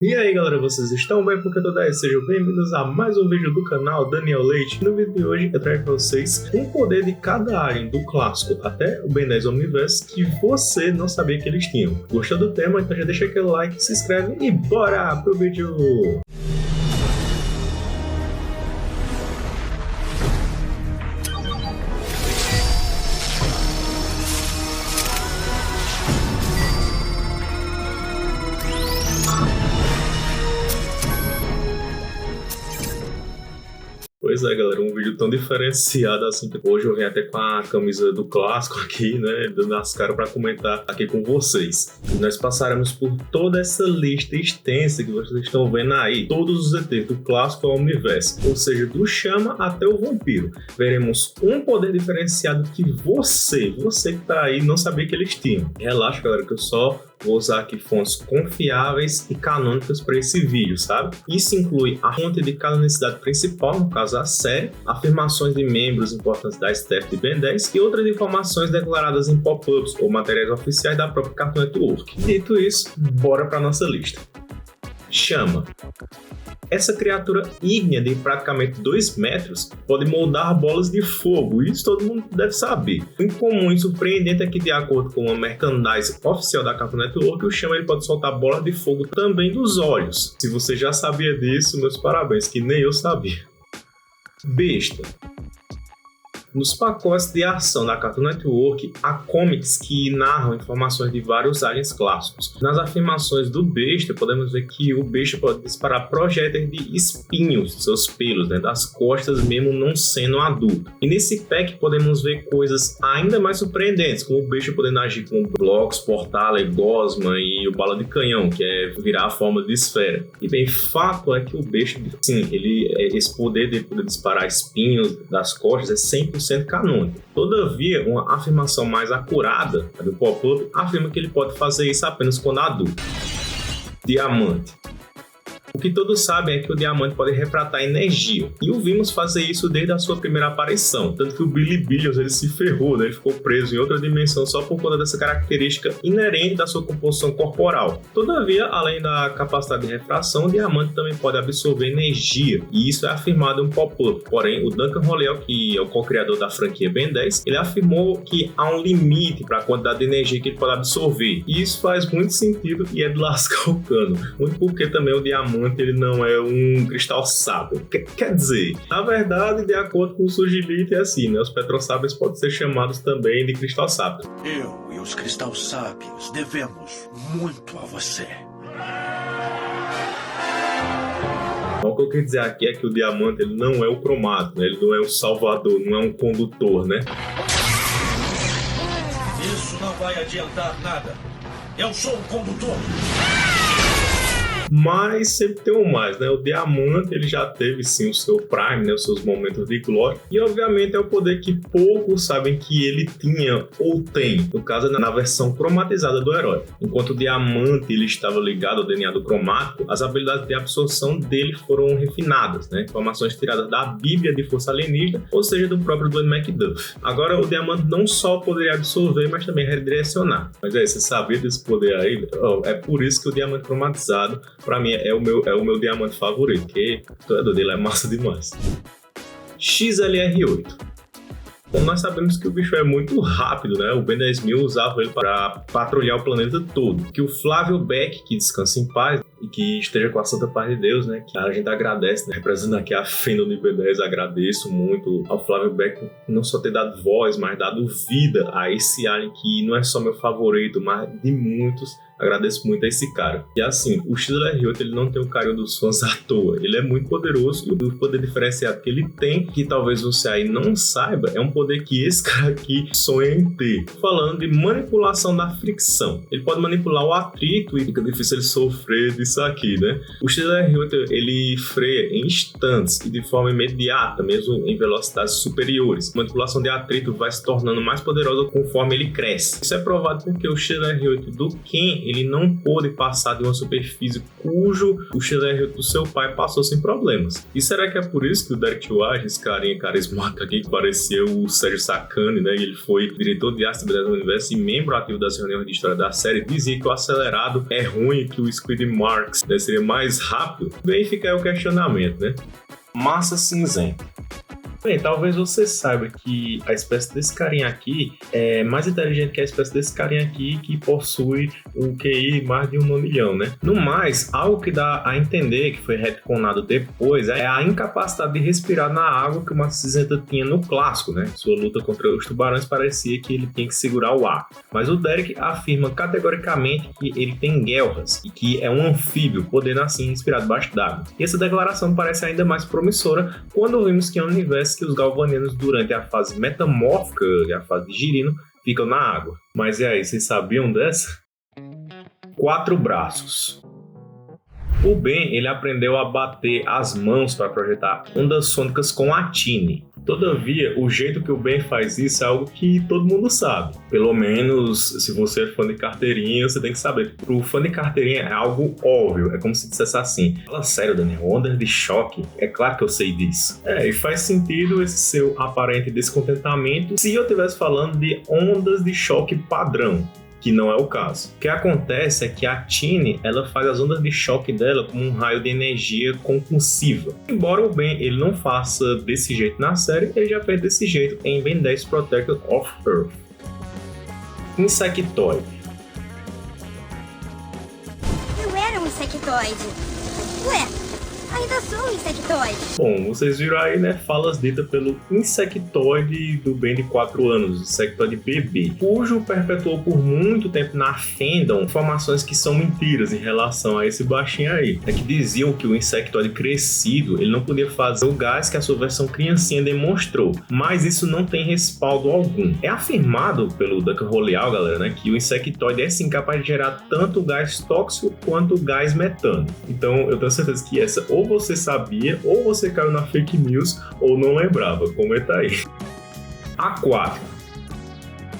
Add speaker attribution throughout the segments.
Speaker 1: E aí galera, vocês estão bem? Porque eu tô 10, sejam bem-vindos a mais um vídeo do canal Daniel Leite. No vídeo de hoje eu trago pra vocês um poder de cada alien, do clássico até o Ben 10 Omniverse, que você não sabia que eles tinham. Gostou do tema? Então já deixa aquele like, se inscreve e bora pro vídeo! Pois é, galera, um vídeo tão diferenciado assim, que hoje eu venho até com a camisa do clássico aqui, né, dando as caras para comentar aqui com vocês. E nós passaremos por toda essa lista extensa que vocês estão vendo aí, todos os ETs do clássico ao Omniverse, ou seja, do Chama até o Vampiro. Veremos um poder diferenciado que você que tá aí não sabia que eles tinham. Relaxa, galera, que eu só vou usar aqui fontes confiáveis e canônicas para esse vídeo, sabe? Isso inclui a fonte de canonicidade principal, no caso a série, afirmações de membros importantes da staff de Ben 10 e outras informações declaradas em pop-ups ou materiais oficiais da própria Cartoon Network. Dito isso, bora para nossa lista. Chama. Essa criatura ígnea de praticamente 2 metros pode moldar bolas de fogo, isso todo mundo deve saber. O incomum e surpreendente é que, de acordo com uma merchandise oficial da Cartoon Network, o Chama ele pode soltar bolas de fogo também dos olhos. Se você já sabia disso, meus parabéns, que nem eu sabia. Besta. Nos pacotes de ação da Cartoon Network, há comics que narram informações de vários aliens clássicos. Nas afirmações do Besta, podemos ver que o Besta pode disparar projéteis de espinhos dos seus pelos, né, das costas, mesmo não sendo adulto. E nesse pack podemos ver coisas ainda mais surpreendentes, como o Besta podendo agir com blocos, Portala, Gosma e o Bala de Canhão, que é virar a forma de esfera. E bem, fato é que o Besta, sim, esse poder de poder disparar espinhos das costas é 100% canônico. Todavia, uma afirmação mais acurada do pop-up afirma que ele pode fazer isso apenas quando adulto. Diamante. O que todos sabem é que o diamante pode refratar energia, e o vimos fazer isso desde a sua primeira aparição, tanto que o Billy Billions ele se ferrou, né? Ele ficou preso em outra dimensão só por conta dessa característica inerente da sua composição corporal. Todavia, além da capacidade de refração, o diamante também pode absorver energia, e isso é afirmado em um pop-up. Porém, o Duncan Rollell, que é o co-criador da franquia Ben 10, ele afirmou que há um limite para a quantidade de energia que ele pode absorver, e isso faz muito sentido e é de lascar o cano, muito porque também o diamante ele não é um cristal sábio. Quer dizer, na verdade, de acordo com o Surgilite, é assim, né? Os petrossábios podem ser chamados também de cristal sábio.
Speaker 2: Eu e os cristal sábios devemos muito a você.
Speaker 1: Então, o que eu quero dizer aqui é que o diamante ele não é o cromato, né? Ele não é o salvador, não é um condutor, né?
Speaker 2: Isso não vai adiantar nada. Eu sou o condutor.
Speaker 1: Mas sempre tem um mais, né? O diamante ele já teve sim o seu prime, né? Os seus momentos de glória. E obviamente é o poder que poucos sabem que ele tinha ou tem. No caso, na versão cromatizada do herói. Enquanto o diamante ele estava ligado ao DNA do cromático, as habilidades de absorção dele foram refinadas, né? Informações tiradas da Bíblia de Força Alienígena, ou seja, do próprio Dwayne McDuff. Agora, o diamante não só poderia absorver, mas também redirecionar. Mas aí, você sabia desse poder aí? É por isso que o diamante cromatizado pra mim é o meu diamante favorito, porque todo dele é massa demais. XLR8. Bom, nós sabemos que o bicho é muito rápido, né? O Ben 10.000 usava ele para patrulhar o planeta todo. Que o Flávio Beck, que descansa em paz e que esteja com a santa paz de Deus, né? Que a gente agradece, né? Representando aqui a fenda do Ben 10, agradeço muito ao Flávio Beck não só ter dado voz, mas dado vida a esse alien que não é só meu favorito, mas de muitos. Agradeço muito a esse cara. E assim, o XLR8 ele não tem o carinho dos fãs à toa. Ele é muito poderoso e o poder diferenciado que ele tem, que talvez você aí não saiba, é um poder que esse cara aqui sonha em ter. Falando de manipulação da fricção. Ele pode manipular o atrito e fica difícil ele sofrer disso aqui, né? O XLR8 ele freia em instantes e de forma imediata, mesmo em velocidades superiores. A manipulação de atrito vai se tornando mais poderosa conforme ele cresce. Isso é provado porque o XLR8 do Ken ele não pôde passar de uma superfície cujo o XR do seu pai passou sem problemas. E será que é por isso que o Derek White, esse carinha carismático aqui, que parecia o Sérgio Sacani, né? Ele foi diretor de arte do universo e membro ativo das reuniões de história da série, dizia que o acelerado é ruim, que o Squid Marks, né, seria mais rápido? Bem, fica aí o questionamento, né? Massa cinzenta. Bem, talvez você saiba que a espécie desse carinha aqui é mais inteligente que a espécie desse carinha aqui, que possui um QI mais de 1 milhão, né? No mais, algo que dá a entender, que foi retconado depois, é a incapacidade de respirar na água que o Massa Cinzenta tinha no clássico, né? Sua luta contra os tubarões parecia que ele tinha que segurar o ar. Mas o Derek afirma categoricamente que ele tem guelras e que é um anfíbio, podendo assim respirar debaixo d'água. E essa declaração parece ainda mais promissora quando vimos que é um universo que os galvanianos, durante a fase metamórfica e a fase de girino, ficam na água. Mas e aí, vocês sabiam dessa? 4 braços. O Ben, ele aprendeu a bater as mãos para projetar ondas sônicas com a Tine. Todavia, o jeito que o Ben faz isso é algo que todo mundo sabe. Pelo menos, se você é fã de carteirinha, você tem que saber. Pro fã de carteirinha é algo óbvio. É como se dissesse assim: fala sério, Daniel, ondas de choque? É claro que eu sei disso. E faz sentido esse seu aparente descontentamento se eu estivesse falando de ondas de choque padrão, que não é o caso. O que acontece é que a Tine, ela faz as ondas de choque dela como um raio de energia concussiva. Embora o Ben ele não faça desse jeito na série, ele já fez desse jeito em Ben 10 Protector of Earth. Insectoide.
Speaker 3: Eu era um insectoide. Ué, ainda sou um insectoide.
Speaker 1: Bom, vocês viram aí, né, falas ditas pelo insectoide do Ben de 4 anos, insectoide bebê, cujo perpetuou por muito tempo na fandom informações que são mentiras em relação a esse baixinho aí. É que diziam que o insectoide crescido, ele não podia fazer o gás que a sua versão criancinha demonstrou, mas isso não tem respaldo algum. É afirmado pelo Duncan Roleal, galera, né, que o insectoide é sim capaz de gerar tanto gás tóxico quanto gás metano. Então eu tenho certeza que essa ou você sabia, ou você caiu na fake news, ou não lembrava. Comenta aí. Aquático.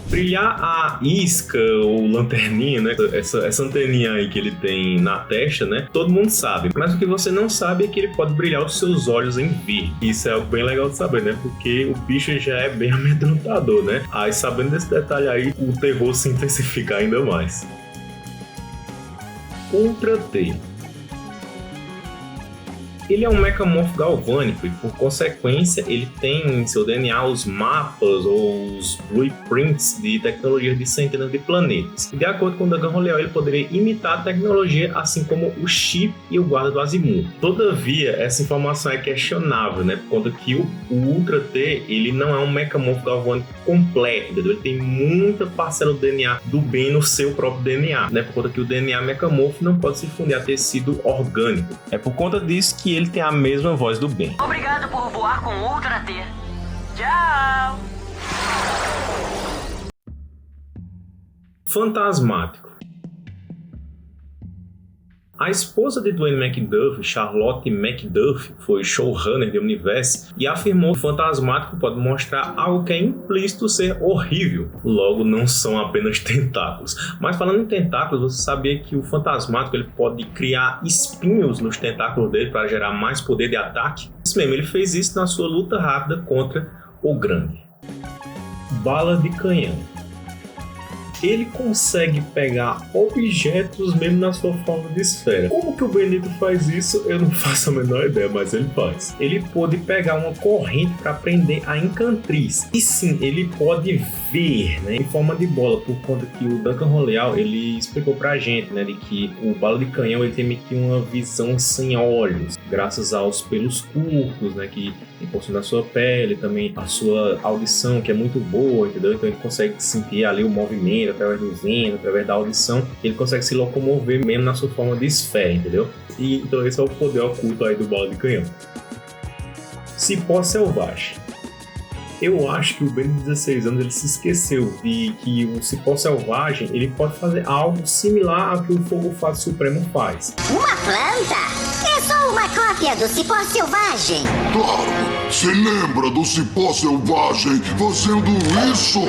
Speaker 1: Brilhar a isca ou lanterninha, né? Essa anteninha aí que ele tem na testa, né? Todo mundo sabe. Mas o que você não sabe é que ele pode brilhar os seus olhos em verde. Isso é algo bem legal de saber, né? Porque o bicho já é bem amedrontador, né? Aí, sabendo desse detalhe aí, o terror se intensifica ainda mais. Ultra T. Ele é um mecamorfo galvânico e, por consequência, ele tem em seu DNA os mapas ou os blueprints de tecnologia de centenas de planetas. E, de acordo com o Duncan Roleal, ele poderia imitar a tecnologia, assim como o Chip e o Guarda do Azimuth. Todavia, essa informação é questionável, né? Por conta que o Ultra T, ele não é um mecamorfo galvânico completo, entendeu? Ele tem muita parcela do DNA do Ben no seu próprio DNA, né? Por conta que o DNA mecamorfo não pode se fundir a tecido orgânico. É por conta disso que ele tem a mesma voz do Ben.
Speaker 4: Obrigado por voar com Ultra T. Tchau!
Speaker 1: Fantasmático. A esposa de Dwayne McDuffie, Charlotte McDuffie, foi showrunner de Universe e afirmou que o Fantasmático pode mostrar algo que é implícito ser horrível. Logo, não são apenas tentáculos. Mas falando em tentáculos, você sabia que o Fantasmático ele pode criar espinhos nos tentáculos dele para gerar mais poder de ataque? Isso mesmo, ele fez isso na sua luta rápida contra o Grande. Bala de canhão. Ele consegue pegar objetos mesmo na sua forma de esfera. Como que o Benito faz isso? Eu não faço a menor ideia, mas ele faz. Ele pode pegar uma corrente para prender a Encantriz. E sim, ele pode ver, né, em forma de bola, por conta que o Duncan Roleal, ele explicou pra gente, né, de que o Bala de Canhão ele tem meio que uma visão sem olhos, graças aos pelos curtos, né, que possui na sua pele, também a sua audição, que é muito boa, entendeu? Então ele consegue sentir ali o movimento através do vento, através da audição, ele consegue se locomover mesmo na sua forma de esfera, entendeu? E então esse é o poder oculto aí do Bala de Canhão. Cipó selvagem. Eu acho que o Ben de 16 anos ele se esqueceu de que o Cipó selvagem ele pode fazer algo similar ao que o Fogo Fato Supremo faz.
Speaker 3: Uma planta? É só uma cópia do Cipó selvagem.
Speaker 5: Claro! Se lembra do Cipó selvagem fazendo isso?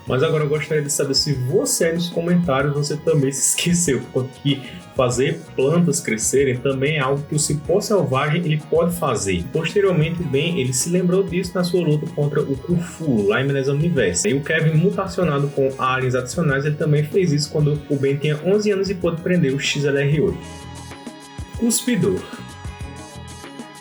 Speaker 1: Mas agora eu gostaria de saber se você aí nos comentários você também se esqueceu, porque fazer plantas crescerem também é algo que o cipó selvagem ele pode fazer. Posteriormente, o Ben ele se lembrou disso na sua luta contra o Cthulhu lá em Enemies Universe. E o Kevin, mutacionado com aliens adicionais, ele também fez isso quando o Ben tinha 11 anos e pôde prender o XLR-8. Cuspidor.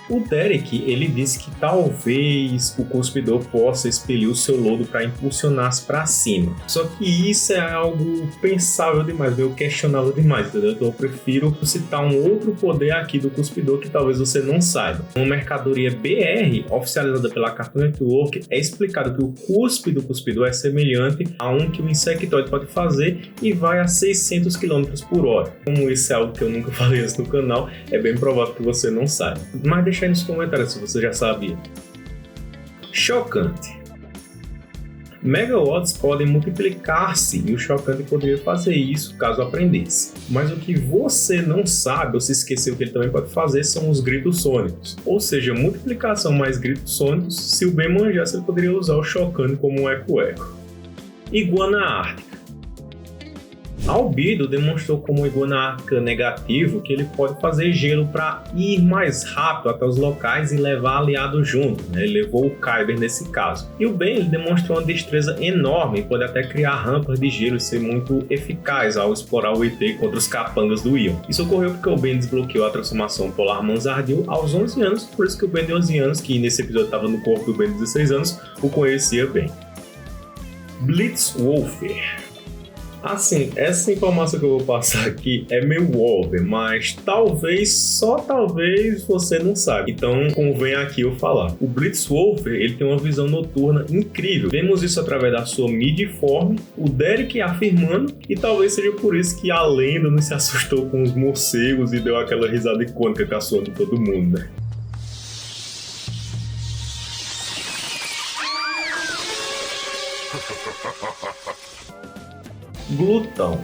Speaker 1: O Derek, ele disse que talvez o Cuspidor possa expelir o seu lodo para impulsionar-se para cima. Só que isso é algo pensável demais, meio questionável demais, entendeu? Então eu prefiro citar um outro poder aqui do Cuspidor que talvez você não saiba. Uma mercadoria BR, oficializada pela Cartoon Network, é explicado que o cuspe do Cuspidor é semelhante a um que o Insectoid pode fazer e vai a 600 km por hora. Como isso é algo que eu nunca falei antes no canal, é bem provável que você não saiba. Mas deixa aí nos comentários se você já sabia. Chocante. Megawatts podem multiplicar-se e o Chocante poderia fazer isso caso aprendesse. Mas o que você não sabe ou se esqueceu que ele também pode fazer são os gritos sônicos. Ou seja, multiplicação mais gritos sônicos, se o Ben manjasse ele poderia usar o Chocante como um eco-eco. Iguana Ártica. Albedo demonstrou como iguana ártica negativo que ele pode fazer gelo para ir mais rápido até os locais e levar aliados junto, né? Ele levou o Kyber nesse caso. E o Ben ele demonstrou uma destreza enorme e pode até criar rampas de gelo e ser muito eficaz ao explorar o ET contra os capangas do Ion. Isso ocorreu porque o Ben desbloqueou a transformação Polar Manzardil aos 11 anos, por isso que o Ben de 11 anos, que nesse episódio estava no corpo do Ben de 16 anos, o conhecia bem. Blitzwolfer. Assim, essa informação que eu vou passar aqui é meio óbvia, mas talvez, só talvez, você não saiba. Então, convém aqui eu falar. O Blitzwolfer, ele tem uma visão noturna incrível. Vemos isso através da sua mid-form, o Derek afirmando, e talvez seja por isso que a lenda não se assustou com os morcegos e deu aquela risada icônica caçoando todo mundo, né? Glutão.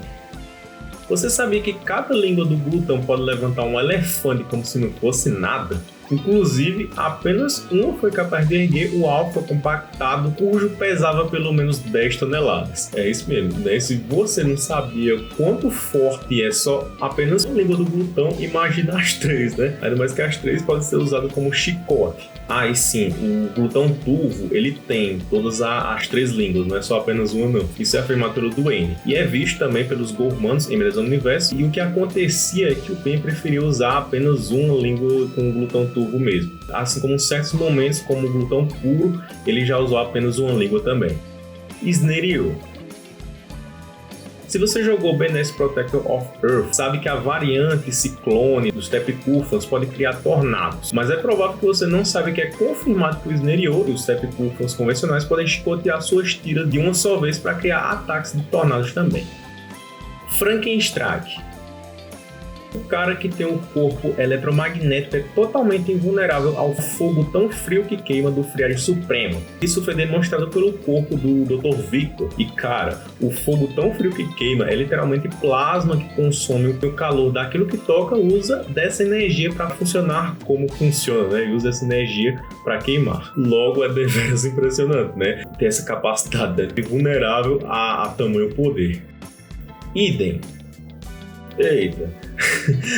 Speaker 1: Você sabia que cada língua do glutão pode levantar um elefante como se não fosse nada? Inclusive, apenas uma foi capaz de erguer o alfa compactado, cujo pesava pelo menos 10 toneladas. É isso mesmo, né? Se você não sabia quanto forte é só apenas a língua do glutão, imagina as três, né? Ainda mais que as três podem ser usadas como chicote. Ah, e sim, o glutão turvo, ele tem todas as três línguas, não é só apenas uma não. Isso é afirmado pelo Duane. E é visto também pelos Gormans em Enemies Universe, e o que acontecia é que o Ben preferia usar apenas uma língua com o glutão turvo mesmo. Assim como em certos momentos, como o glutão puro, ele já usou apenas uma língua também. Sneriu. Se você jogou Benes Protector of Earth, sabe que a variante ciclone dos Stepkurfans pode criar tornados, mas é provável que você não saiba que é confirmado que o Sneriou e os Stepkurfans convencionais podem chicotear suas tiras de uma só vez para criar ataques de tornados também. Frankenstrike. O cara que tem um corpo eletromagnético é totalmente invulnerável ao fogo tão frio que queima do Friagem Supremo. Isso foi demonstrado pelo corpo do Dr. Victor. E cara, o fogo tão frio que queima é literalmente plasma que consome o calor daquilo que toca, usa dessa energia para funcionar como funciona, né? E usa essa energia para queimar. Logo é deveras impressionante, né? Ter essa capacidade de vulnerável a tamanho poder. Idem. Eita,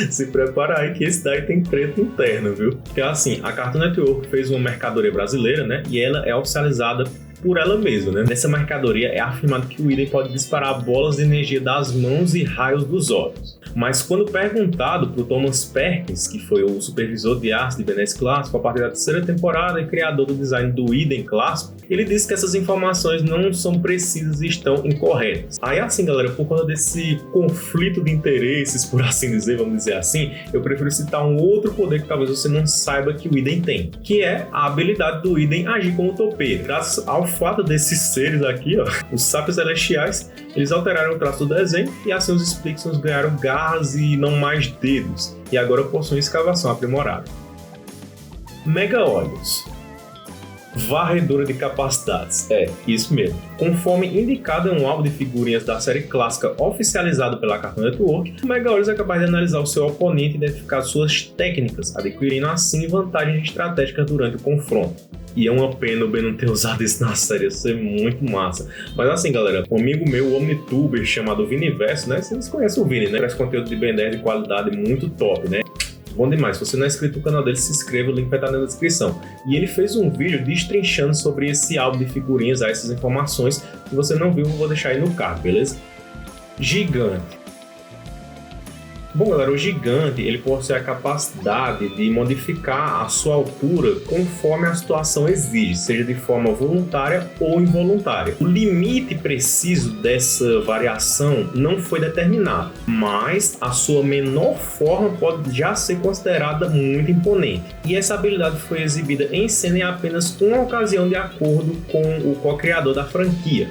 Speaker 1: se prepara aí que esse daí tem treta interna, viu? Porque assim, a Cartoon Network fez uma mercadoria brasileira, né? E ela é oficializada por ela mesma, né? Nessa mercadoria é afirmado que o Idem pode disparar bolas de energia das mãos e raios dos olhos. Mas quando perguntado por Thomas Perkins, que foi o supervisor de arte de Benes Clássico a partir da terceira temporada e criador do design do Idem Clássico, ele disse que essas informações não são precisas e estão incorretas. Aí assim, galera, por causa desse conflito de interesses, por assim dizer, vamos dizer assim, eu prefiro citar um outro poder que talvez você não saiba que o Idem tem, que é a habilidade do Idem agir como topeira. Graças ao fato desses seres aqui, ó, os sábios celestiais, eles alteraram o traço do desenho e assim os Splixons ganharam garras e não mais dedos, e agora possuem escavação aprimorada. Mega Olhos. Varredora de capacidades. É, isso mesmo. Conforme indicado em um álbum de figurinhas da série clássica oficializado pela Cartoon Network, o Megahollows é capaz de analisar o seu oponente e identificar suas técnicas, adquirindo assim vantagens estratégicas durante o confronto. E é uma pena o Ben não ter usado isso na série, ia ser muito massa. Mas assim, galera, um amigo meu, o Omnituber, chamado Viniverso, né? Vocês conhecem o Vini, né? Traz conteúdo de Ben 10 de qualidade muito top, né? Bom demais. Se você não é inscrito no canal dele, se inscreva, o link vai estar na descrição. E ele fez um vídeo destrinchando sobre esse álbum de figurinhas, essas informações. Se você não viu, eu vou deixar aí no card, beleza? Gigante. Bom, galera, o Gigante, ele possui a capacidade de modificar a sua altura conforme a situação exige, seja de forma voluntária ou involuntária. O limite preciso dessa variação não foi determinado, mas a sua menor forma pode já ser considerada muito imponente. E essa habilidade foi exibida em cena em apenas uma ocasião, de acordo com o co-criador da franquia.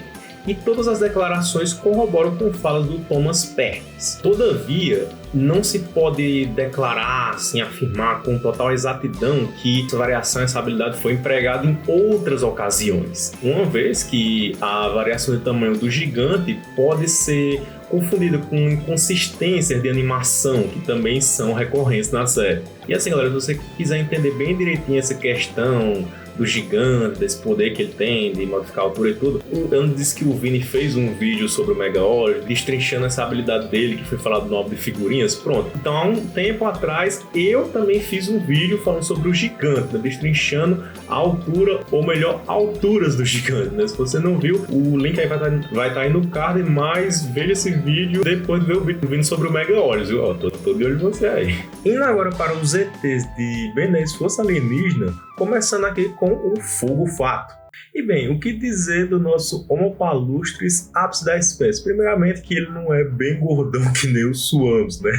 Speaker 1: E todas as declarações corroboram com falas do Thomas Perkins. Todavia, não se pode declarar, assim, afirmar com total exatidão que essa variação, essa habilidade foi empregada em outras ocasiões, uma vez que a variação de tamanho do Gigante pode ser confundida com inconsistências de animação, que também são recorrentes na série. E assim, galera, se você quiser entender bem direitinho essa questão do Gigante, desse poder que ele tem de modificar a altura e tudo, eu não disse que o Vini fez um vídeo sobre o Megahollows, destrinchando essa habilidade dele, que foi falado no álbum de figurinhas. Pronto. Então, há um tempo atrás, eu também fiz um vídeo falando sobre o Gigante, né? Destrinchando a altura, ou melhor, alturas do Gigante, né? Se você não viu, o link aí vai estar aí no card, mas veja esse vídeo depois de ver o vídeo do Vini sobre o Megahollows, viu? Ó, tô de olho em você aí. Indo agora para os ETs de Ben 10 Força Alienígena, começando aqui com o Fogo Fato. E bem, o que dizer do nosso Homopalustris ápice da espécie? Primeiramente que ele não é bem gordão que nem o Swamps, né?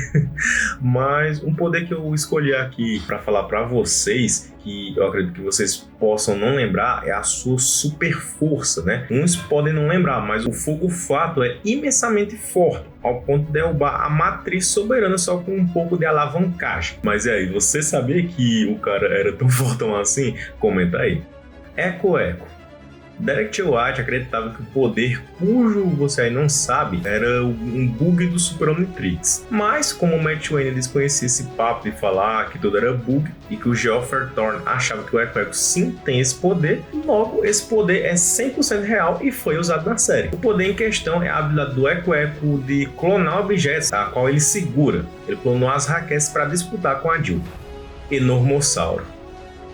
Speaker 1: Mas um poder que eu escolhi aqui para falar para vocês, que eu acredito que vocês possam não lembrar, é a sua super força, né? Uns podem não lembrar, mas o Fogo Fato é imensamente forte, ao ponto de derrubar a Matriz Soberana só com um pouco de alavancagem. Mas e aí, você sabia que o cara era tão fortão assim? Comenta aí. Eco. Derek T. White acreditava que o poder, cujo você aí não sabe, era um bug do Super Omnitrix. Mas, como o Matt Wayne desconhecia esse papo de falar que tudo era bug e que o Geoffrey Thorne achava que o Eco sim tem esse poder, logo esse poder é 100% real e foi usado na série. O poder em questão é a habilidade do Eco de clonar objetos, a qual ele segura. Ele clonou as raquetes para disputar com a Jill. Enormossauro.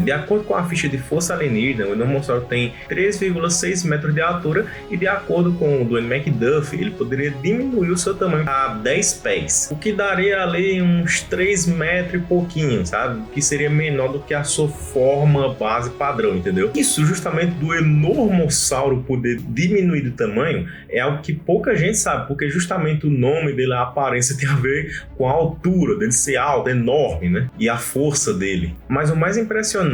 Speaker 1: De acordo com a ficha de Força Alienígena, o Enormossauro tem 3,6 metros de altura e, de acordo com o Dwayne McDuff, ele poderia diminuir o seu tamanho a 10 pés, o que daria ali uns 3 metros e pouquinho, sabe? Que seria menor do que a sua forma base padrão, entendeu? Isso justamente do Enormossauro poder diminuir de tamanho é algo que pouca gente sabe, porque justamente o nome dele, a aparência, tem a ver com a altura dele ser alto, enorme, né? E a força dele. Mas o mais impressionante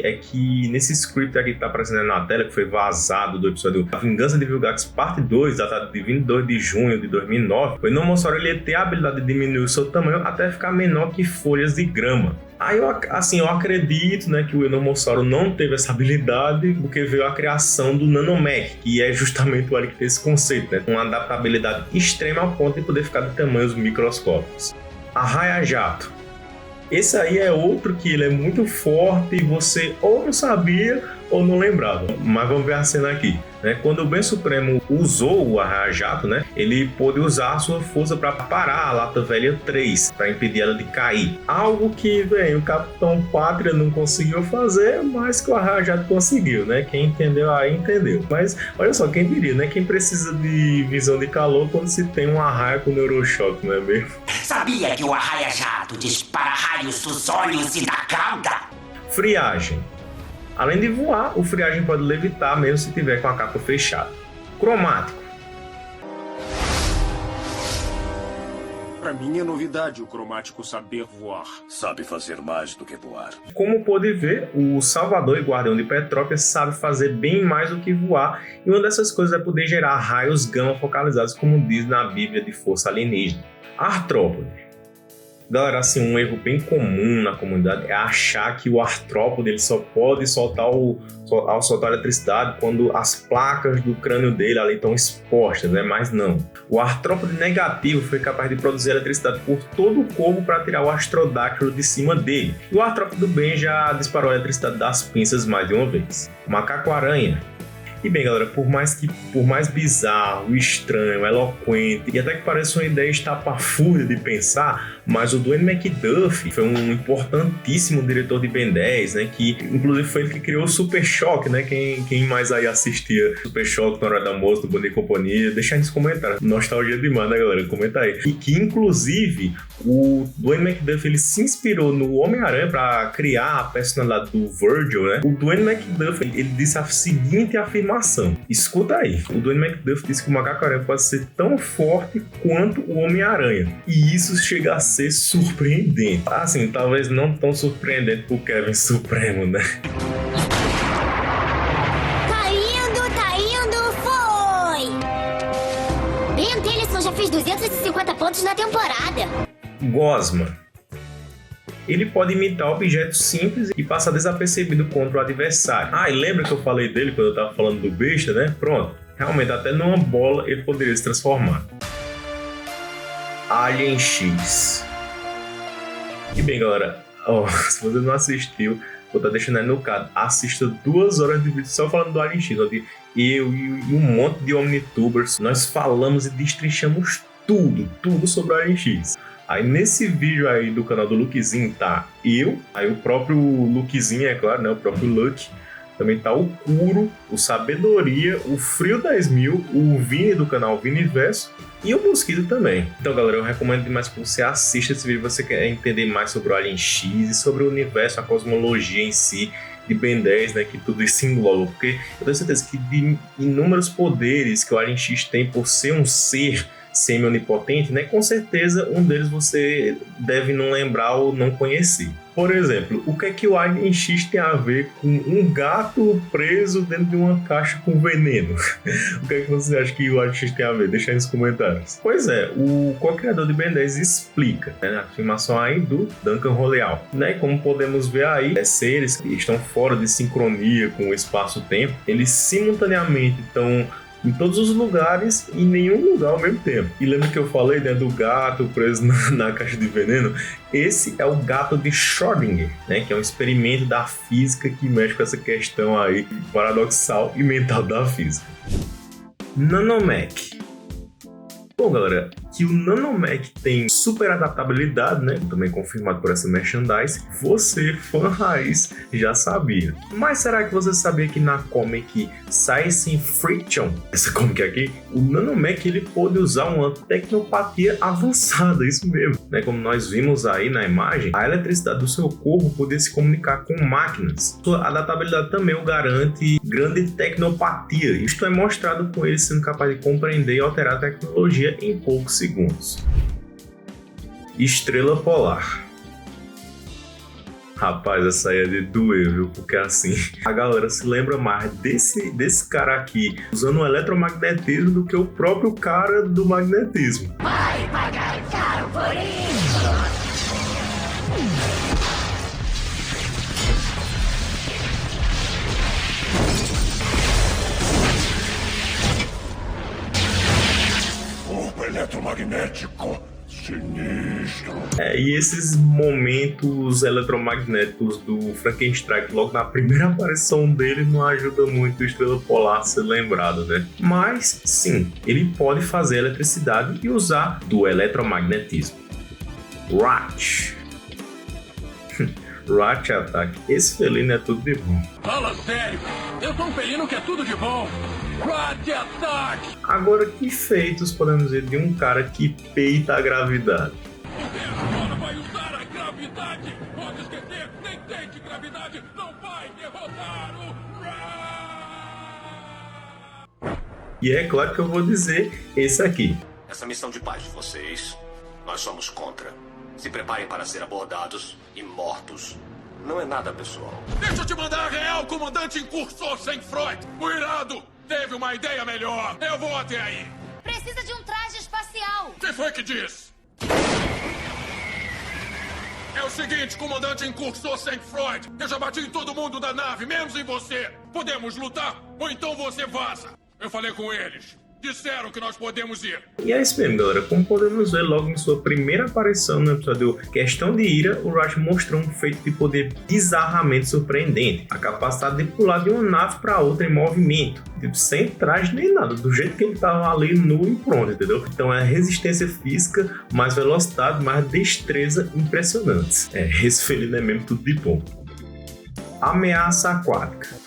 Speaker 1: é que nesse script aqui que tá aparecendo na tela, que foi vazado do episódio A Vingança de Vilgax parte 2, datado de 22 de junho de 2009, o Enormossauro ele ia ter a habilidade de diminuir o seu tamanho até ficar menor que folhas de grama. Aí eu acredito, né, que o Enormossauro não teve essa habilidade porque veio a criação do Nanomech, que é justamente o ali que tem esse conceito, né, com uma adaptabilidade extrema ao ponto de poder ficar de tamanhos microscópicos. Arraia-jato. Esse aí é outro que ele é muito forte e você ou não sabia ou não lembrava. Mas vamos ver a cena aqui, né? Quando o Ben Supremo usou o Arraia-jato, né, ele pôde usar a sua força para parar a Lata Velha 3, para impedir ela de cair. Algo que, bem, o Capitão Pátria não conseguiu fazer, mas que o Arraia-jato conseguiu, né? Quem entendeu aí, entendeu. Mas, olha só, quem diria, né? Quem precisa de visão de calor quando se tem um arraia com neurochoque, não é mesmo?
Speaker 6: Sabia que o Arraia-jato dispara raios dos olhos e da cauda?
Speaker 1: Friagem. Além de voar, o Friagem pode levitar mesmo se tiver com a capa fechada. Cromático.
Speaker 7: Pra mim é novidade o Cromático saber voar.
Speaker 2: Sabe fazer mais do que voar.
Speaker 1: Como pôde ver, o Salvador e Guardião de Petrópolis sabe fazer bem mais do que voar, e uma dessas coisas é poder gerar raios gama focalizados, como diz na Bíblia de Força Alienígena. Artrópode. Galera, assim, um erro bem comum na comunidade é achar que o artrópode ele só pode soltar a eletricidade quando as placas do crânio dele ali estão expostas, né? Mas não. O artrópode negativo foi capaz de produzir eletricidade por todo o corpo para tirar o astrodáctilo de cima dele. E o artrópode do bem já disparou a eletricidade das pinças mais de uma vez. O macaco-aranha. E bem, galera, por mais bizarro, estranho, eloquente e até que pareça uma ideia estapafúrdia de pensar, mas o Dwayne McDuffie foi um importantíssimo diretor de Ben 10, né, que inclusive foi ele que criou o Super Choque, né, quem mais aí assistia Super Choque na hora da moça, do Bom Dia e Companhia, deixa aí nos comentários, nostalgia demais, né, galera, comenta aí. E que inclusive o Dwayne McDuffie ele se inspirou no Homem-Aranha para criar a personalidade do Virgil, né. O Dwayne McDuffie ele disse a seguinte afirmação. Escuta aí. O Dwayne McDuffie disse que o macaco-aranha pode ser tão forte quanto o Homem-Aranha. E isso chega a ser surpreendente. Assim, talvez não tão surpreendente pro Kevin Supremo, né?
Speaker 3: Tá indo, foi! Ben Tennyson já fez 250 pontos na temporada.
Speaker 1: Gosma. Ele pode imitar objetos simples e passar desapercebido contra o adversário. E lembra que eu falei dele quando eu tava falando do besta, né? Pronto. Realmente, até numa bola ele poderia se transformar. Alien X. E bem, galera, se você não assistiu, vou estar deixando aí no card. Assista 2 horas de vídeo só falando do Alien X, onde eu e um monte de omnitubers, nós falamos e destrinchamos tudo sobre o Alien X. Aí nesse vídeo aí do canal do Lukezinho tá eu, aí o próprio Lukezinho, é claro, né, o próprio Luke, também tá o Kuro, o Sabedoria, o Frio 10.000, o Vini do canal Viniverso e o Mosquito também. Então, galera, eu recomendo demais que você assista esse vídeo se você quer entender mais sobre o Alien X e sobre o universo, a cosmologia em si, de Ben 10, né, que tudo isso engloba, porque eu tenho certeza que de inúmeros poderes que o Alien X tem por ser um ser semi-onipotente, né? Com certeza um deles você deve não lembrar ou não conhecer. Por exemplo, o que é que o Alien X tem a ver com um gato preso dentro de uma caixa com veneno? O que é que você acha que o Alien X tem a ver? Deixa aí nos comentários. Pois é, o co-criador de Ben 10 explica, né, a afirmação aí do Duncan Roleal, né? Como podemos ver aí, seres que estão fora de sincronia com o espaço-tempo, eles simultaneamente estão em todos os lugares e em nenhum lugar ao mesmo tempo. E lembra que eu falei, né, do gato preso na caixa de veneno? Esse é o gato de Schrödinger, né, que é um experimento da física que mexe com essa questão aí paradoxal e mental da física. Nanomech. Bom, galera, que o Nanomech tem super adaptabilidade, né? Também confirmado por essa merchandise. Você, fã raiz, já sabia. Mas será que você sabia que na comic Science Friction, essa comic aqui, o Nanomech ele pode usar uma tecnopatia avançada, isso mesmo, né? Como nós vimos aí na imagem, a eletricidade do seu corpo poder se comunicar com máquinas. Sua adaptabilidade também o garante grande tecnopatia. Isto é mostrado com ele sendo capaz de compreender e alterar a tecnologia em poucos segundos. Estrela Polar. Rapaz, essa aí é de doer, viu? Porque assim, a galera se lembra mais desse cara aqui usando o eletromagnetismo do que o próprio cara do magnetismo.
Speaker 6: Vai pagar caro por isso!
Speaker 5: Eletromagnético sinistro.
Speaker 1: E esses momentos eletromagnéticos do Frankenstein, logo na primeira aparição dele, não ajuda muito o Estrela Polar a ser lembrado, né? Mas, sim, ele pode fazer eletricidade e usar do eletromagnetismo. Ratch. Ratch Attack. Esse felino é tudo de bom.
Speaker 2: Fala sério! Eu sou um felino que é tudo de bom! Ratch Attack!
Speaker 1: Agora, que feitos podemos dizer de um cara que peita a gravidade?
Speaker 2: O Deus agora vai usar a gravidade! Pode esquecer! Nem tente gravidade! Não vai derrotar o Ratch!
Speaker 1: E é claro que eu vou dizer esse aqui.
Speaker 8: Essa missão de paz de vocês, nós somos contra. Se preparem para ser abordados e mortos. Não é nada pessoal.
Speaker 2: Deixa eu te mandar a real, comandante incursor sem Freud! O irado teve uma ideia melhor! Eu vou até aí!
Speaker 3: Precisa de um traje espacial!
Speaker 2: Quem foi que disse? seguinte, comandante incursor St. Freud. Eu já bati em todo mundo da nave, menos em você. Podemos lutar? Ou então você vaza. Eu falei com eles. Disseram que nós podemos ir.
Speaker 1: E é isso mesmo, galera. Como podemos ver logo em sua primeira aparição no episódio Questão de Ira, o Rush mostrou um feito de poder bizarramente surpreendente. A capacidade de pular de uma nave para outra em movimento. Tipo, sem traje nem nada. Do jeito que ele tava ali nu e pronto, entendeu? Então é resistência física, mais velocidade, mais destreza impressionantes. Esse felino é mesmo tudo de bom. Ameaça aquática.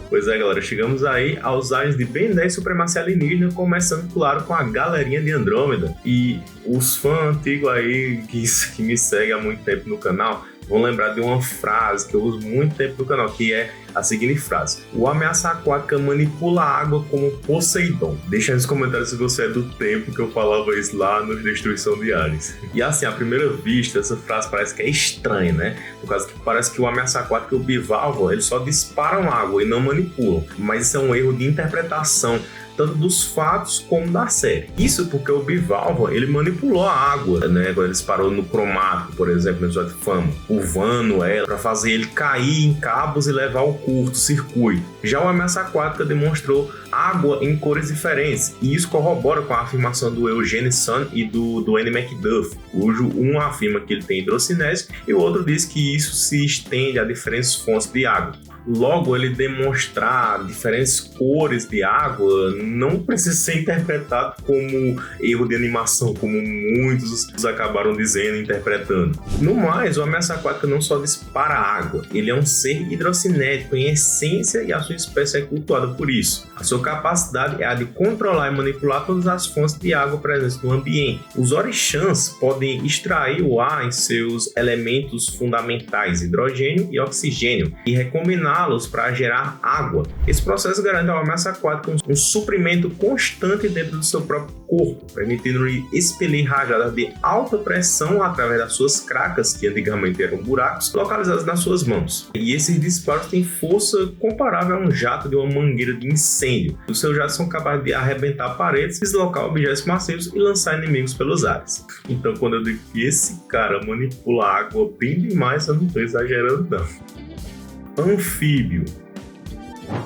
Speaker 1: Pois é, galera, chegamos aí aos ares de Ben 10 Supremacia Alienígena, começando, claro, com a galerinha de Andrômeda. E os fãs antigos aí que me seguem há muito tempo no canal vão lembrar de uma frase que eu uso muito tempo no canal, que é a seguinte frase: o ameaça aquática manipula a água como Poseidon. Deixa aí nos comentários se você é do tempo que eu falava isso lá no Destruição de Ares. E assim, à primeira vista, essa frase parece que é estranha, né? Por causa que parece que o ameaça aquática e o bivalvo, eles só disparam água e não manipulam. Mas isso é um erro de interpretação, tanto dos fatos como da série. Isso porque o bivalvo, ele manipulou a água, né? Quando ele disparou no cromático, por exemplo, no episódio de Fama, curvando ela para fazer ele cair em cabos e levar ao curto-circuito. Já o ameaça aquática demonstrou água em cores diferentes, e isso corrobora com a afirmação do Eugene Sun e do Andy McDuff, cujo um afirma que ele tem hidrocinese e o outro diz que isso se estende a diferentes fontes de água. Logo, ele demonstrar diferentes cores de água não precisa ser interpretado como erro de animação, como muitos acabaram dizendo e interpretando. No mais, o ameaça aquática não só dispara água, ele é um ser hidrocinético em essência e a sua espécie é cultuada por isso. A sua capacidade é a de controlar e manipular todas as fontes de água presentes no ambiente. Os orixãs podem extrair o ar em seus elementos fundamentais, hidrogênio e oxigênio, e recombiná-los para gerar água. Esse processo garante ao ameaça aquática um suprimento constante dentro do seu próprio corpo, permitindo-lhe expelir rajadas de alta pressão através das suas cracas, que antigamente eram buracos, localizados nas suas mãos. E esses disparos têm força comparável a um jato de uma mangueira de incêndio. Os seus jatos são capazes de arrebentar paredes, deslocar objetos macios e lançar inimigos pelos ares. Então, quando eu digo que esse cara manipula a água bem demais, eu não estou exagerando não. Anfíbio.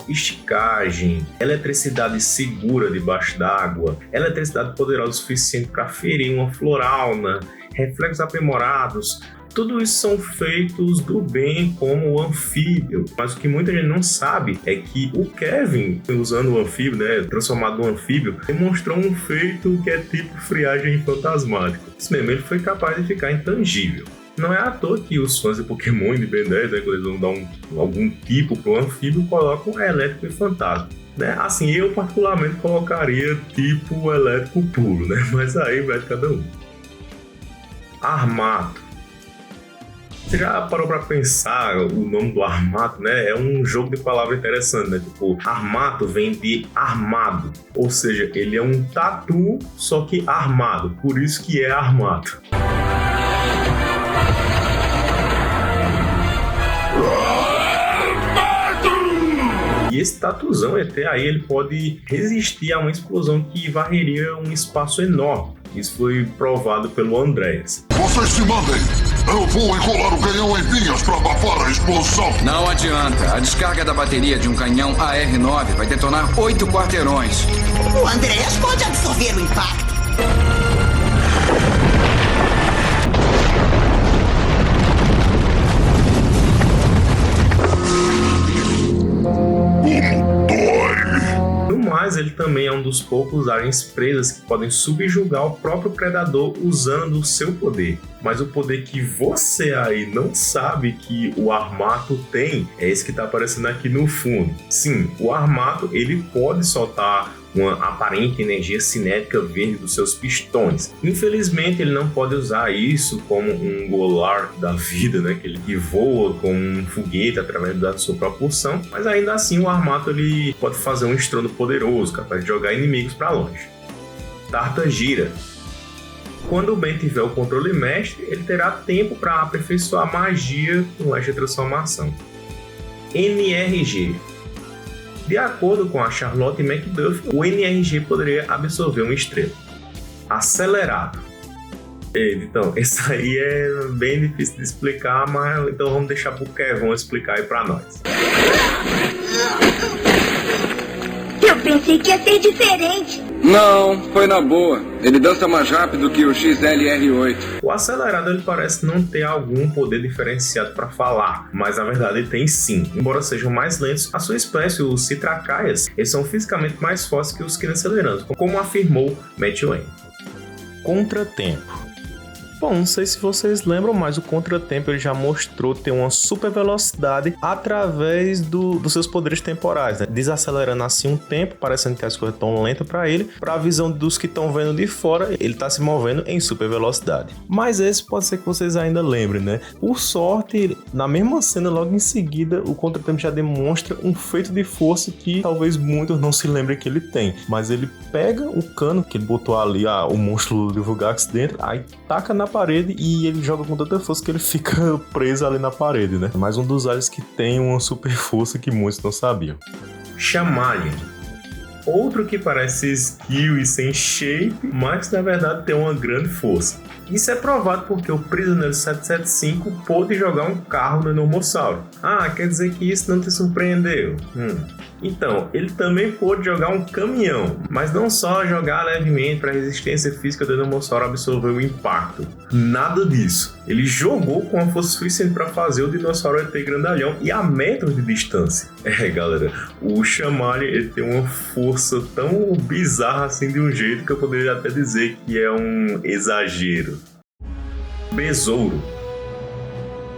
Speaker 1: Esticagem, eletricidade segura debaixo d'água, eletricidade poderosa o suficiente para ferir uma florauna, reflexos aprimorados. Tudo isso são feitos do bem como o anfíbio, mas o que muita gente não sabe é que o Kevin, usando o anfíbio, né, transformado no anfíbio, demonstrou um feito que é tipo friagem fantasmática. Isso mesmo, ele foi capaz de ficar intangível. Não é à toa que os fãs de Pokémon de Ben 10, né, quando eles vão dar algum tipo pro anfíbio, colocam elétrico e fantasma. Né? Assim, eu particularmente colocaria tipo elétrico puro, né? Mas aí vai de cada um. Armato. Você já parou pra pensar o nome do Armato, né? É um jogo de palavras interessante, né? Tipo, Armato vem de armado. Ou seja, ele é um tatu, só que armado. Por isso que é Armato. E esse tatuzão até aí ele pode resistir a uma explosão que varreria um espaço enorme. Isso foi provado pelo Andreas.
Speaker 5: Vocês se mandem! Eu vou enrolar o canhão em pinhas para abafar a explosão!
Speaker 9: Não adianta. A descarga da bateria de um canhão AR-9 vai detonar 8 quarteirões.
Speaker 10: O Andreas pode absorver o impacto.
Speaker 1: Mas ele também é um dos poucos aliens presas que podem subjugar o próprio predador usando o seu poder. Mas o poder que você aí não sabe que o Armato tem é esse que está aparecendo aqui no fundo. Sim, o Armato ele pode soltar uma aparente energia cinética verde dos seus pistões. Infelizmente, ele não pode usar isso como um Golar da vida, né? Que voa como um foguete através da sua propulsão, mas ainda assim o Armato ele pode fazer um estrondo poderoso, capaz de jogar inimigos para longe. Tartagira. Quando o Ben tiver o controle mestre, ele terá tempo para aperfeiçoar a magia com esta transformação. NRG. De acordo com a Charlotte McDuff, o NRG poderia absorver uma estrela. Acelerado. Então, isso aí é bem difícil de explicar, mas então vamos deixar pro Kevon explicar aí pra nós.
Speaker 3: Eu pensei que ia ser diferente.
Speaker 9: Não, foi na boa. Ele dança mais rápido que o XLR8.
Speaker 1: O acelerado ele parece não ter algum poder diferenciado para falar, mas na verdade ele tem sim. Embora sejam mais lentos, a sua espécie, os Citracaias, eles são fisicamente mais fortes que os quinaceleranos, como afirmou Matt Wayne. Contratempo. Bom, não sei se vocês lembram, mas o Contratempo ele já mostrou ter uma super velocidade através dos seus poderes temporais, né? Desacelerando assim um tempo, parecendo que as coisas estão lentas para ele, para a visão dos que estão vendo de fora, ele está se movendo em super velocidade. Mas esse pode ser que vocês ainda lembrem, né? Por sorte, na mesma cena, logo em seguida, o Contratempo já demonstra um feito de força que talvez muitos não se lembrem que ele tem. Mas ele pega o cano que ele botou ali, o monstro do Vulgax dentro, aí taca na parede e ele joga com tanta força que ele fica preso ali na parede, né? Mais um dos aliens que tem uma super força que muitos não sabiam. Chameleon. Outro que parece skill e sem shape, mas na verdade tem uma grande força. Isso é provado porque o Prisioneiro 775 pôde jogar um carro no Enormossauro. Quer dizer que isso não te surpreendeu? Então, ele também pôde jogar um caminhão, mas não só jogar levemente para a resistência física do Enormossauro absorver o impacto. Nada disso. Ele jogou com a força suficiente para fazer o dinossauro ET grandalhão e a metros de distância. Galera, o Chameleon ele tem uma força tão bizarra assim de um jeito que eu poderia até dizer que é um exagero. Besouro.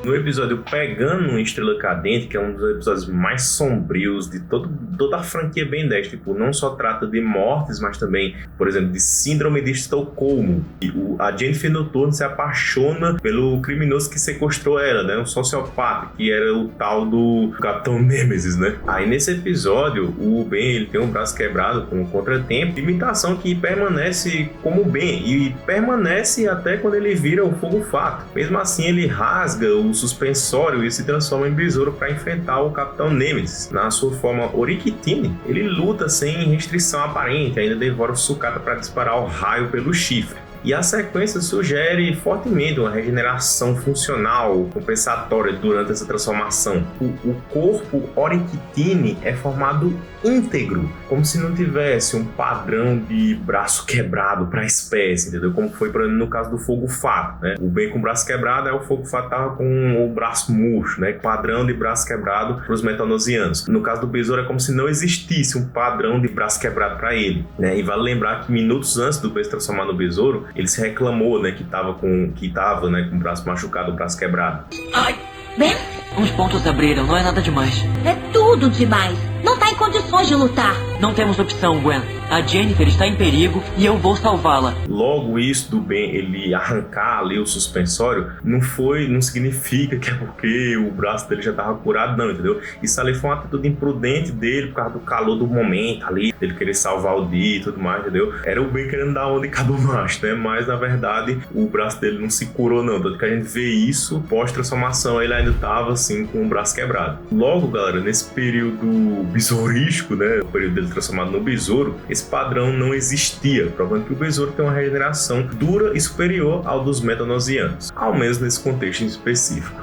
Speaker 1: No episódio Pegando uma Estrela Cadente, que é um dos episódios mais sombrios de toda a franquia Ben 10, não só trata de mortes, mas também, por exemplo, de síndrome de Estocolmo. E a Jennifer Noturno se apaixona pelo criminoso que sequestrou ela, né? Um sociopata, que era o tal do Capitão Nemesis, né? Aí nesse episódio, o Ben ele tem um braço quebrado com um contratempo, limitação que permanece como Ben, e permanece até quando ele vira o Fogo Fato. Mesmo assim, ele rasga o suspensório e se transforma em besouro para enfrentar o Capitão Nemesis. Na sua forma Orikitine, ele luta sem restrição aparente, ainda devora o sucata para disparar o raio pelo chifre. E a sequência sugere fortemente uma regeneração funcional compensatória durante essa transformação. O corpo Orikitine é formado íntegro, como se não tivesse um padrão de braço quebrado para a espécie, entendeu? Como foi no caso do Fogo Fato, né? O Ben com o braço quebrado, o Fogo Fato tava com o braço murcho, né? Padrão de braço quebrado para os metanosianos. No caso do Besouro é como se não existisse um padrão de braço quebrado para ele, né? E vale lembrar que minutos antes do Ben se transformar no Besouro, ele se reclamou, né, que tava com o braço machucado, o braço quebrado.
Speaker 3: Ai, Ben?
Speaker 4: Uns pontos abriram, não é nada demais.
Speaker 3: É tudo demais. Não tá em condições de lutar.
Speaker 4: Não temos opção, Gwen. A Jennifer está em perigo e eu vou salvá-la.
Speaker 1: Logo isso do Ben, ele arrancar ali o suspensório, não significa que é porque o braço dele já estava curado, não, entendeu? Isso ali foi uma atitude imprudente dele por causa do calor do momento ali, dele querer salvar o dia e tudo mais, entendeu? Era o Ben querendo dar onda em cabo macho, né? Mas na verdade o braço dele não se curou, não. Tanto que a gente vê isso pós-transformação, ele ainda estava assim com o braço quebrado. Logo, galera, nesse período besourístico, né? O período dele transformado no besouro, esse padrão não existia, provando que o besouro tem uma regeneração dura e superior ao dos metanosianos, ao menos nesse contexto em específico.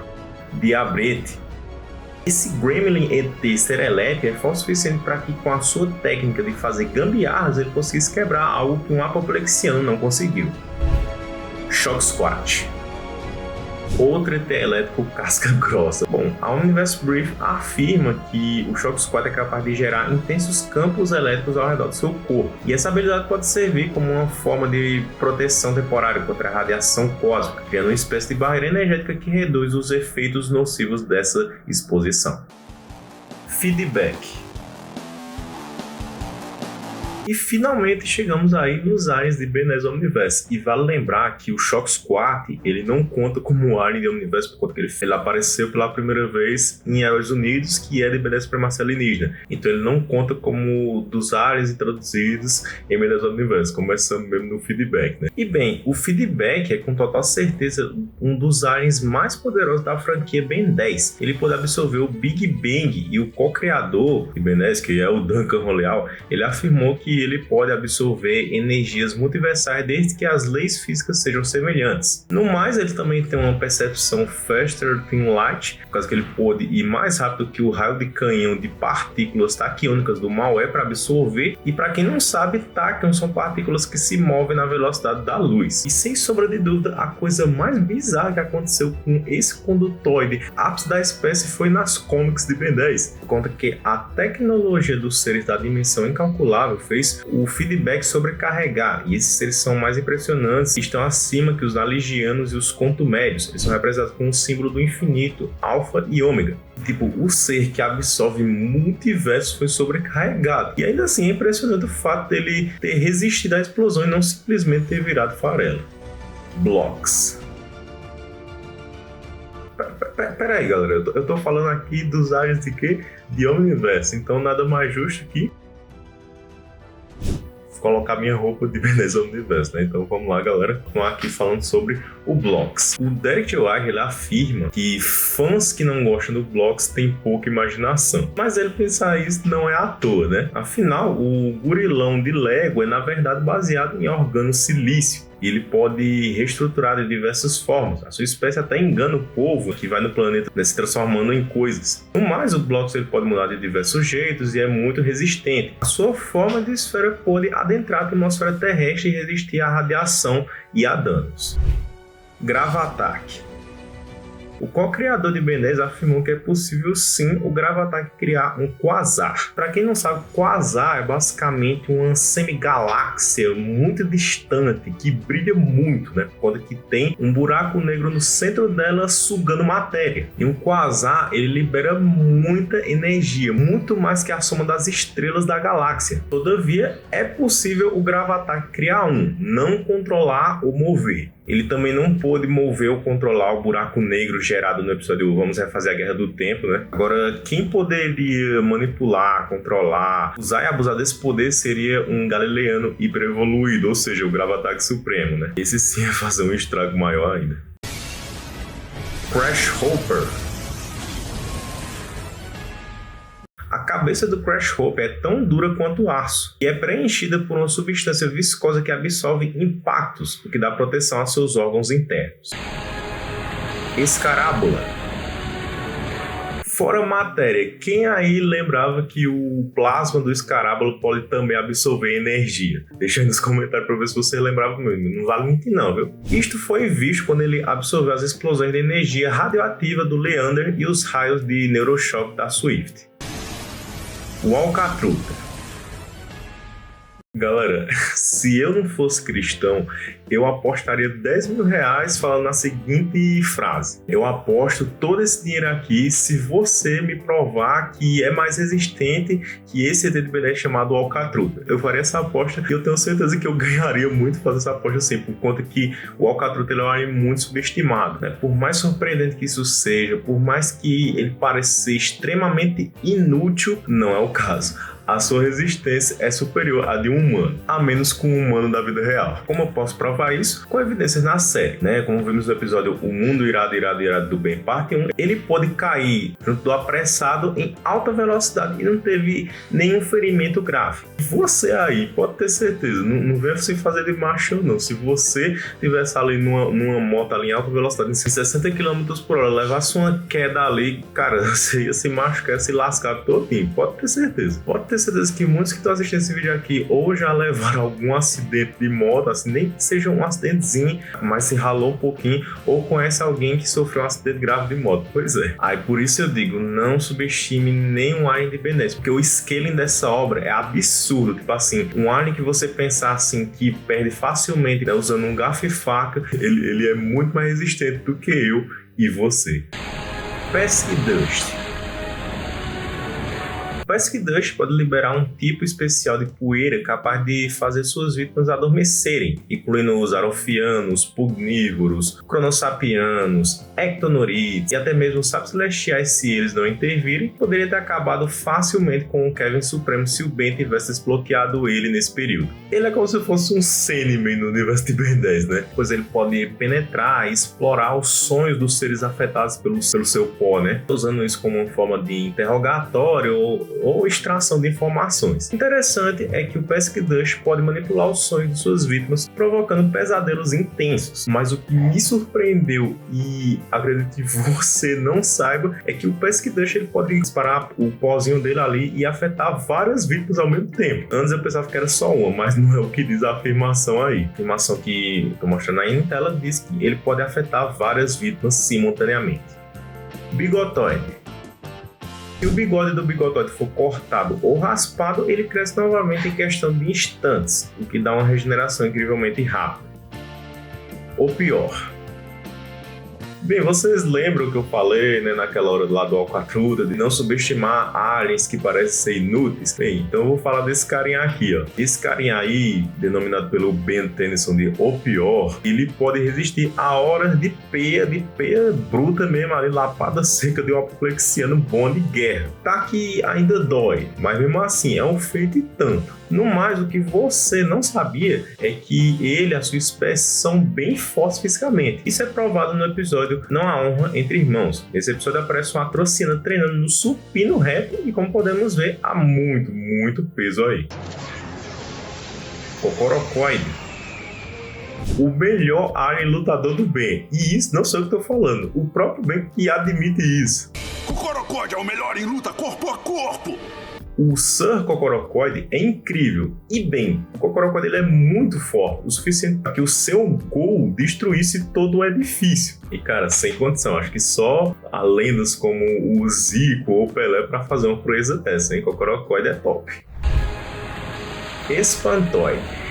Speaker 1: Diabrete. Esse Gremlin ET serelepe é forte o suficiente para que, com a sua técnica de fazer gambiarras, ele conseguisse quebrar algo que um apoplexiano não conseguiu. Shock Squat. Outro ET elétrico casca grossa. Bom, a Universe Brief afirma que o Shock Squat é capaz de gerar intensos campos elétricos ao redor do seu corpo. E essa habilidade pode servir como uma forma de proteção temporária contra a radiação cósmica, criando uma espécie de barreira energética que reduz os efeitos nocivos dessa exposição. Feedback. E finalmente chegamos aí nos aliens de Ben 10 Omniverse. E vale lembrar que o Shock Squat, ele não conta como alien de Omniverse, por conta que ele apareceu pela primeira vez em Heróis Unidos, que é de Ben 10 Supremacia Alienígena. Então ele não conta como dos aliens introduzidos em Ben 10 Omniverse, começando mesmo no Feedback, né? E bem, o Feedback é com total certeza um dos aliens mais poderosos da franquia Ben 10. Ele pode absorver o Big Bang, e o co-criador de Ben 10, que é o Duncan Roleal, ele afirmou que que ele pode absorver energias multiversais desde que as leis físicas sejam semelhantes. No mais, ele também tem uma percepção faster than light, por causa que ele pode ir mais rápido que o raio de canhão de partículas taquiônicas do Malware para absorver. E para quem não sabe, táquions são partículas que se movem na velocidade da luz. E sem sombra de dúvida, a coisa mais bizarra que aconteceu com esse condutoide ápice da espécie foi nas comics de Ben 10. Conta que a tecnologia dos seres da dimensão incalculável fez o feedback sobrecarregar, e esses seres são mais impressionantes e estão acima que os Naligianos e os Contumédios. Eles são representados com o símbolo do infinito, Alfa e Ômega. Tipo, o ser que absorve multiversos foi sobrecarregado. E ainda assim é impressionante o fato dele ter resistido à explosão e não simplesmente ter virado farelo. Blocks. Peraí, galera, eu tô falando aqui dos agentes de quê? De Omniverse, então nada mais justo que colocar minha roupa de Ben 10 Omniverse, né? Então vamos lá, galera, vamos aqui falando sobre o Blocks. O Derek Joag, ele afirma que fãs que não gostam do Blocks têm pouca imaginação, mas ele pensar isso não é à toa, né? Afinal, o gurilão de Lego é na verdade baseado em organosilício. Ele pode reestruturar de diversas formas. A sua espécie até engana o povo que vai no planeta se transformando em coisas. No mais, o Blocks ele pode mudar de diversos jeitos e é muito resistente. A sua forma de esfera pode adentrar a atmosfera terrestre e resistir à radiação e a danos. Gravatac. O co-criador de Ben 10 afirmou que é possível sim o Gravatac criar um quasar. Para quem não sabe, quasar é basicamente uma semigaláxia muito distante que brilha muito, né? Quando que tem um buraco negro no centro dela sugando matéria. E um quasar, ele libera muita energia, muito mais que a soma das estrelas da galáxia. Todavia, é possível o Gravatac criar um, não controlar ou mover. Ele também não pôde mover ou controlar o buraco negro gerado no episódio Vamos Refazer a Guerra do Tempo, né? Agora, quem poderia manipular, controlar, usar e abusar desse poder seria um galileano hiperevoluído, ou seja, o Gravatac Supremo, né? Esse sim ia fazer um estrago maior ainda. Crash Hopper. A cabeça do Crash Hopper é tão dura quanto aço e é preenchida por uma substância viscosa que absorve impactos, o que dá proteção a seus órgãos internos. Escarábula. Fora matéria, quem aí lembrava que o plasma do escarábula pode também absorver energia? Deixa aí nos comentários para ver se você lembrava mesmo. Não vale mentir não, viu? Isto foi visto quando ele absorveu as explosões de energia radioativa do Leander e os raios de Neuroshock da Swift. O Alcatruta. Galera, se eu não fosse cristão, eu apostaria 10 mil reais falando a seguinte frase: eu aposto todo esse dinheiro aqui se você me provar que é mais resistente que esse ET de Ben 10 chamado Alcatruta. Eu faria essa aposta e eu tenho certeza que eu ganharia muito fazer essa aposta assim, por conta que o Alcatruta ele é um anime muito subestimado, né? Por mais surpreendente que isso seja, por mais que ele pareça ser extremamente inútil, não é o caso. A sua resistência é superior à de um humano, a menos com um humano da vida real. Como eu posso provar isso? Com evidências na série, né? Como vimos no episódio O Mundo Irado do Ben, parte 1, ele pode cair junto do apressado em alta velocidade e não teve nenhum ferimento grave. Você aí, pode ter certeza, não venha se fazer de macho não. Se você estivesse ali numa moto ali em alta velocidade, em 60 km por hora, levasse uma queda ali, cara, você ia se machucar, se lascar todinho. Pode ter certeza. Pode ter certeza que muitos que estão assistindo esse vídeo aqui ou já levaram algum acidente de moto, assim, nem que seja um acidentezinho, mas se ralou um pouquinho, ou conhece alguém que sofreu um acidente grave de moto. Pois é. Aí por isso eu digo, não subestime nenhum Alien de Ben 10, porque o scaling dessa obra é absurdo. Tipo assim, um Alien que você pensar assim, que perde facilmente, né, usando um garfo e faca, ele é muito mais resistente do que eu e você. Pesky Dust. Pesky Dust pode liberar um tipo especial de poeira capaz de fazer suas vítimas adormecerem, incluindo os arofianos, pugnívoros, cronossapianos, ectonorites e até mesmo os sapos celestiais. Se eles não intervirem, poderia ter acabado facilmente com o Kevin Supremo se o Ben tivesse desbloqueado ele nesse período. Ele é como se fosse um Sandman no universo de Ben 10, né? Pois ele pode penetrar e explorar os sonhos dos seres afetados pelo seu pó, né? Usando isso como uma forma de interrogatório ou ou extração de informações. Interessante é que o Pesky Dust pode manipular os sonhos de suas vítimas, provocando pesadelos intensos. Mas o que me surpreendeu, e acredito que você não saiba, é que o Pesky Dust ele pode disparar o pozinho dele ali e afetar várias vítimas ao mesmo tempo. Antes eu pensava que era só uma, mas não é o que diz a afirmação aí. A afirmação que estou mostrando aí na tela diz que ele pode afetar várias vítimas simultaneamente. Bigotoide. Se o bigode do Bigotoide for cortado ou raspado, ele cresce novamente em questão de instantes, o que dá uma regeneração incrivelmente rápida. Ou pior. Bem, vocês lembram que eu falei, né, naquela hora lá do Alcatruda, de não subestimar aliens que parecem ser inúteis? Bem, então eu vou falar desse carinha aqui, ó. Esse carinha aí, denominado pelo Ben Tennyson de O Pior, ele pode resistir a horas de peia bruta mesmo, ali, lapada seca de um apoplexiano bom de guerra. Tá que ainda dói, mas mesmo assim é um feito e tanto. No mais, o que você não sabia é que ele e a sua espécie são bem fortes fisicamente. Isso é provado no episódio Não Há Honra Entre Irmãos. Nesse episódio aparece uma atrociana treinando no supino reto e, como podemos ver, há muito peso aí. Cocorocoide. O melhor alien lutador do bem. E isso não sou eu que estou falando. O próprio Ben que admite isso.
Speaker 5: Cocorocoide é o melhor em luta corpo a corpo.
Speaker 1: O Sir Cocorocoide é incrível. E bem, o Cocorocoide ele é muito forte, o suficiente para que o seu gol destruísse todo o edifício. E cara, sem condição, acho que só há lendas como o Zico ou o Pelé para fazer uma proeza dessa, hein? Cocorocoide é top. Espantoide.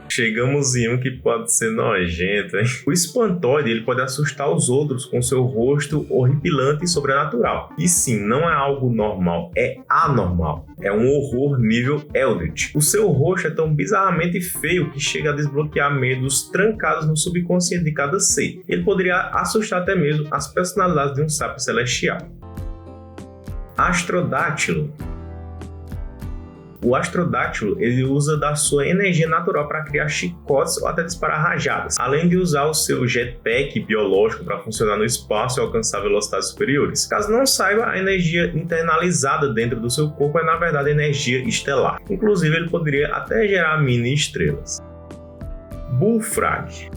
Speaker 1: Chegamos em um que pode ser nojento, hein? O espantoide ele pode assustar os outros com seu rosto horripilante e sobrenatural. E sim, não é algo normal, é anormal. É um horror nível Eldritch. O seu rosto é tão bizarramente feio que chega a desbloquear medos trancados no subconsciente de cada ser. Ele poderia assustar até mesmo as personalidades de um sábio celestial. Astrodátilo. O Astrodátilo ele usa da sua energia natural para criar chicotes ou até disparar rajadas, além de usar o seu jetpack biológico para funcionar no espaço e alcançar velocidades superiores. Caso não saiba, a energia internalizada dentro do seu corpo é na verdade energia estelar. Inclusive ele poderia até gerar mini estrelas. Bullfrog.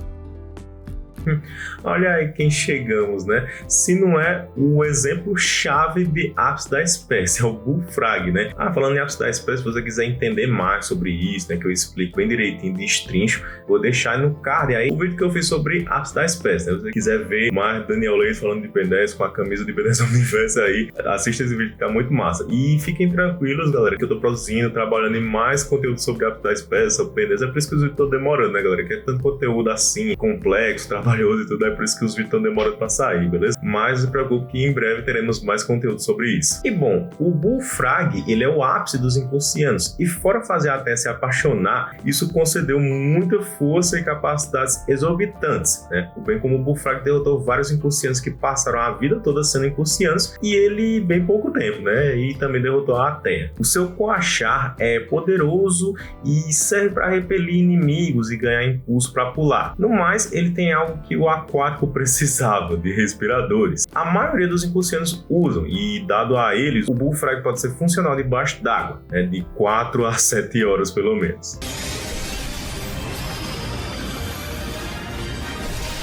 Speaker 1: Olha aí quem chegamos, né? Se não é o exemplo chave de ápice da espécie, é o Bullfrog, né? Falando em ápice da espécie, se você quiser entender mais sobre isso, né, que eu explico bem direitinho de estrincho, vou deixar no card aí o vídeo que eu fiz sobre ápice da espécie, né? Se você quiser ver mais Daniel Leite falando de Ben 10 com a camisa de Ben 10 Universo aí, assista esse vídeo que tá muito massa. E fiquem tranquilos, galera, que eu tô produzindo, trabalhando em mais conteúdo sobre ápice da espécie, sobre Ben 10, é por isso que os vídeos estão demorando, né, galera? Que é tanto conteúdo assim, complexo, trabalhoso e tudo, é por isso que os vídeos estão demorando para sair, beleza? Mas não se preocupe que em breve teremos mais conteúdo sobre isso. E bom, o Bullfrog, ele é o ápice dos Incursianos, e fora fazer a Terra se apaixonar, isso concedeu muita força e capacidades exorbitantes, né? Bem como o Bullfrog derrotou vários Incursianos que passaram a vida toda sendo Incursianos, e ele bem pouco tempo, né? E também derrotou a Terra. O seu Coachar é poderoso e serve para repelir inimigos e ganhar impulso para pular. No mais, ele tem algo que o aquático precisava, de respiradores. A maioria dos Incursianos usam, e dado a eles, o Bullfrog pode ser funcional debaixo d'água, né, de 4 a 7 horas pelo menos.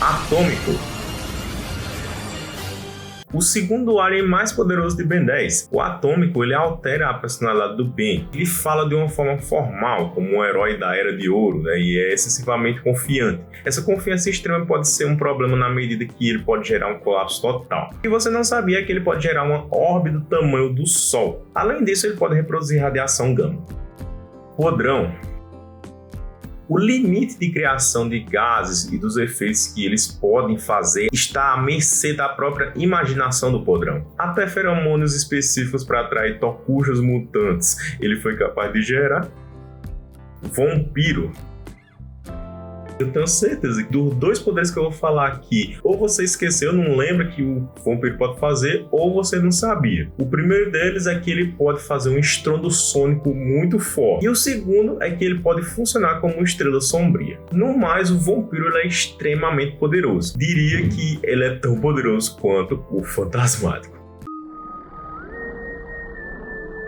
Speaker 1: Atômico. O segundo alien mais poderoso de Ben 10, o Atômico, ele altera a personalidade do Ben. Ele fala de uma forma formal, como um herói da Era de Ouro, né, e é excessivamente confiante. Essa confiança extrema pode ser um problema na medida que ele pode gerar um colapso total. E você não sabia que ele pode gerar uma orbe do tamanho do Sol. Além disso, ele pode reproduzir radiação gama. Podrão. O limite de criação de gases e dos efeitos que eles podem fazer está à mercê da própria imaginação do podrão. Até feromônios específicos para atrair tocuchos mutantes ele foi capaz de gerar. Vampiro. Eu tenho certeza que dos dois poderes que eu vou falar aqui, ou você esqueceu, não lembra que o vampiro pode fazer, ou você não sabia. O primeiro deles é que ele pode fazer um estrondo sônico muito forte. E o segundo é que ele pode funcionar como uma estrela sombria. No mais, o vampiro ele é extremamente poderoso. Diria que ele é tão poderoso quanto o fantasmático.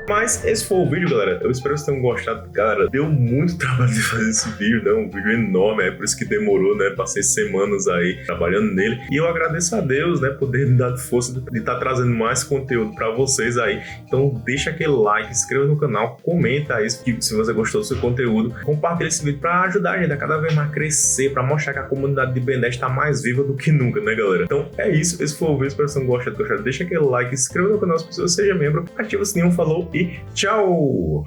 Speaker 1: Mas esse foi o vídeo, galera. Eu espero que vocês tenham gostado. Cara, deu muito trabalho de fazer esse vídeo, né? Um vídeo enorme, é por isso que demorou, né? Passei semanas aí trabalhando nele. E eu agradeço a Deus, né? Por ter me dado força de estar trazendo mais conteúdo pra vocês aí. Então deixa aquele like, se inscreva no canal, comenta aí se você gostou do seu conteúdo. Compartilha esse vídeo pra ajudar a gente a cada vez mais crescer, pra mostrar que a comunidade de Ben 10 tá mais viva do que nunca, né, galera? Então é isso. Esse foi o vídeo. Espero que vocês tenham gostado. Deixa aquele like, se inscreva no canal se você seja membro, ativa o sininho, falou e tchau!